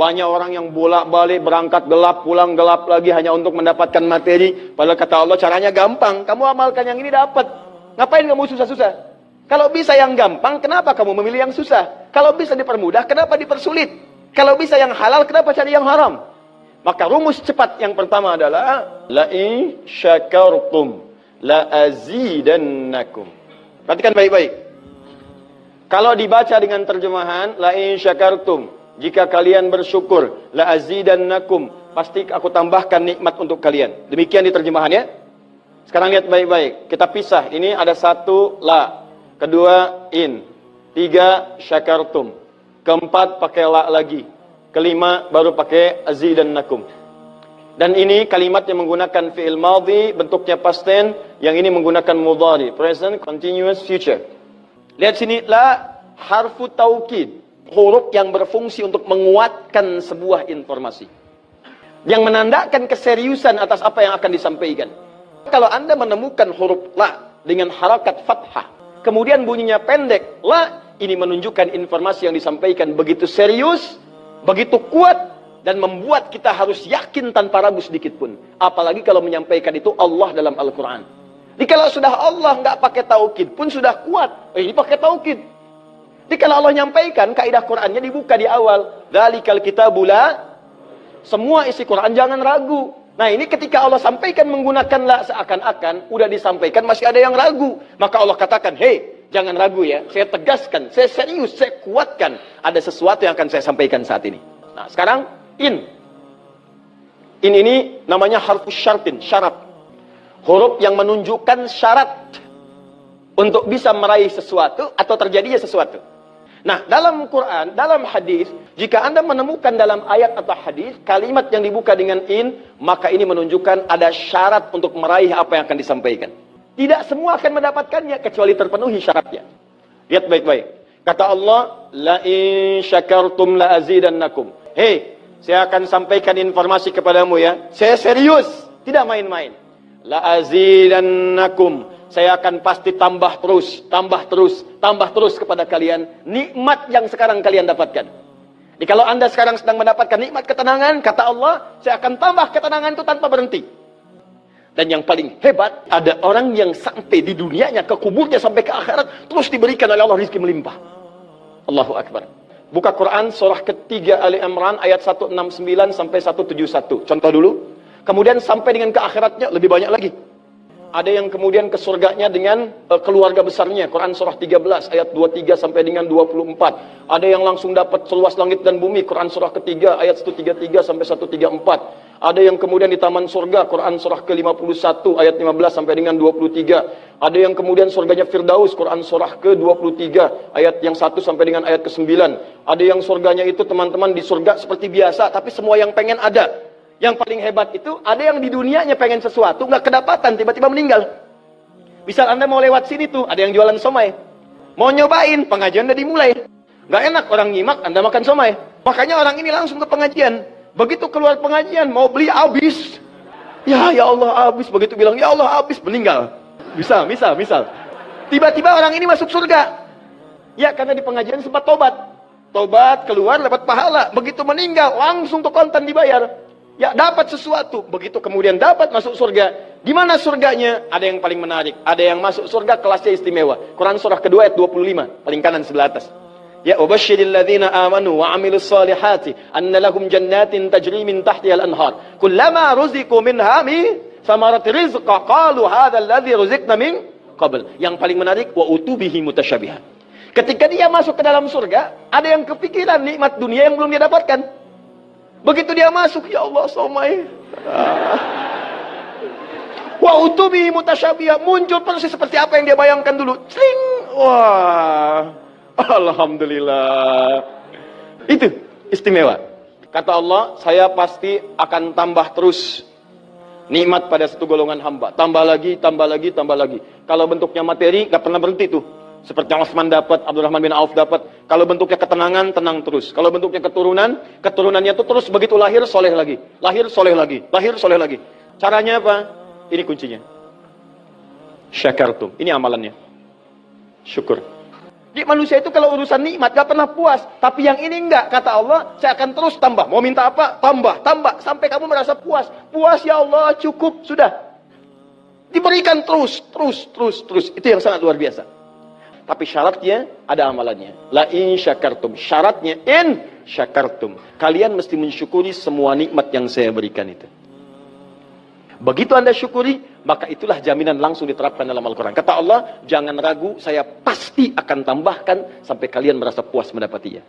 Banyak orang yang bolak-balik berangkat gelap, pulang gelap lagi hanya untuk mendapatkan materi. Padahal kata Allah caranya gampang. Kamu amalkan yang ini dapat. Ngapain kamu susah-susah? Kalau bisa yang gampang, kenapa kamu memilih yang susah? Kalau bisa dipermudah, kenapa dipersulit? Kalau bisa yang halal, kenapa cari yang haram? Maka rumus cepat yang pertama adalah la in syakartum la azidannakum. Perhatikan baik-baik. Kalau dibaca dengan terjemahan la in syakartum, jika kalian bersyukur, la azidannakum, pasti aku tambahkan nikmat untuk kalian. Demikian di terjemahannya. Sekarang lihat baik-baik. Kita pisah. Ini ada satu la, kedua in, tiga syakartum, keempat pakai la lagi, kelima baru pakai azidannakum. Dan ini kalimat yang menggunakan fi'il madhi, bentuknya past tense, yang ini menggunakan mudhari, present continuous future. Lihat sini, la harfu taukid, huruf yang berfungsi untuk menguatkan sebuah informasi, yang menandakan keseriusan atas apa yang akan disampaikan. Kalau Anda menemukan huruf la dengan harakat fathah, kemudian bunyinya pendek, la, ini menunjukkan informasi yang disampaikan begitu serius, begitu kuat, dan membuat kita harus yakin tanpa ragu sedikit pun. Apalagi kalau menyampaikan itu Allah dalam Al-Quran. Jadi kalau sudah Allah nggak pakai taukid pun sudah kuat, ini pakai taukid. Jadi kalau Allah nyampaikan, kaidah Qur'annya dibuka di awal. Dzalikal kitabul la, semua isi Qur'an jangan ragu. Nah ini ketika Allah sampaikan menggunakan la, seakan-akan udah disampaikan masih ada yang ragu. Maka Allah katakan, hei, jangan ragu ya. Saya tegaskan, saya serius, saya kuatkan. Ada sesuatu yang akan saya sampaikan saat ini. Nah sekarang, in. In ini namanya harfus syartin, syarat. Huruf yang menunjukkan syarat untuk bisa meraih sesuatu atau terjadinya sesuatu. Nah, dalam Quran, dalam hadis, jika Anda menemukan dalam ayat atau hadis kalimat yang dibuka dengan in, maka ini menunjukkan ada syarat untuk meraih apa yang akan disampaikan. Tidak semua akan mendapatkannya kecuali terpenuhi syaratnya. Lihat baik-baik. Kata Allah, la in syakartum la azidannakum. Hei, saya akan sampaikan informasi kepadamu ya. Saya serius, tidak main-main. La azidannakum. Saya akan pasti tambah terus kepada kalian nikmat yang sekarang kalian dapatkan. Jadi kalau Anda sekarang sedang mendapatkan nikmat ketenangan, kata Allah, saya akan tambah ketenangan itu tanpa berhenti. Dan yang paling hebat, ada orang yang sampai di dunianya, ke kuburnya sampai ke akhirat, terus diberikan oleh Allah rizki melimpah. Allahu Akbar. Buka Quran surah ketiga Ali Imran ayat 169 sampai 171. Contoh dulu. Kemudian sampai dengan ke akhiratnya lebih banyak lagi. Ada yang kemudian ke surganya dengan keluarga besarnya. Quran surah 13 ayat 23 sampai dengan 24. Ada yang langsung dapat seluas langit dan bumi. Quran surah ketiga ayat 133 sampai 134. Ada yang kemudian di taman surga. Quran surah ke-51 ayat 15 sampai dengan 23. Ada yang kemudian surganya Firdaus. Quran surah ke-23 ayat yang 1 sampai dengan ayat ke-9. Ada yang surganya itu teman-teman di surga seperti biasa, tapi semua yang pengen ada. Yang paling hebat itu, ada yang di dunianya pengen sesuatu, nggak kedapatan, tiba-tiba meninggal. Misal Anda mau lewat sini tuh, ada yang jualan somai. Mau nyobain, pengajian udah dimulai. Nggak enak orang nyimak, Anda makan somai. Makanya orang ini langsung ke pengajian. Begitu keluar pengajian, mau beli habis. Ya Allah habis. Begitu bilang, ya Allah habis, meninggal. Misal. Tiba-tiba orang ini masuk surga. Ya, karena di pengajian sempat tobat. Tobat, keluar, dapat pahala. Begitu meninggal, langsung tuh kontan dibayar. Ya, dapat sesuatu. Begitu kemudian dapat masuk surga. Di mana surganya? Ada yang paling menarik. Ada yang masuk surga kelasnya istimewa. Quran surah kedua ayat 25. Paling kanan sebelah atas. Ya, wabashshiril ladzina amanu wa 'amilus solihati anna lahum jannatin tajri min tahtihal anhar. Kullama ruziqu minha min thamarati rizqa qalu hadzal ladzi ruziqna min qabl. Yang paling menarik, wa utubihi mutasyabihan. Ketika dia masuk ke dalam surga, ada yang kepikiran nikmat dunia yang belum dia dapatkan. Begitu dia masuk, ya Allah, somai. Wa utubi mutasyabihah, muncul persis seperti apa yang dia bayangkan dulu. Sling. Wah. Alhamdulillah. Itu istimewa. Kata Allah, saya pasti akan tambah terus nikmat pada satu golongan hamba. Tambah lagi. Kalau bentuknya materi, gak pernah berhenti tuh. Seperti yang Utsman dapat, Abdurrahman bin Auf dapat. Kalau bentuknya ketenangan, tenang terus. Kalau bentuknya keturunannya itu terus begitu lahir, soleh lagi. Lahir, soleh lagi. Caranya apa? Ini kuncinya. Syakartum. Ini amalannya. Syukur. Jadi manusia itu kalau urusan nikmat gak pernah puas. Tapi yang ini enggak. Kata Allah, saya akan terus tambah. Mau minta apa? Tambah, tambah. Sampai kamu merasa puas. Puas ya Allah, cukup. Sudah. Diberikan terus, terus, terus, terus. Itu yang sangat luar biasa. Tapi syaratnya ada amalannya. La in syakartum. Syaratnya in syakartum. Kalian mesti mensyukuri semua nikmat yang saya berikan itu. Begitu Anda syukuri, maka itulah jaminan langsung diterapkan dalam Al-Quran. Kata Allah, jangan ragu, saya pasti akan tambahkan sampai kalian merasa puas mendapatinya.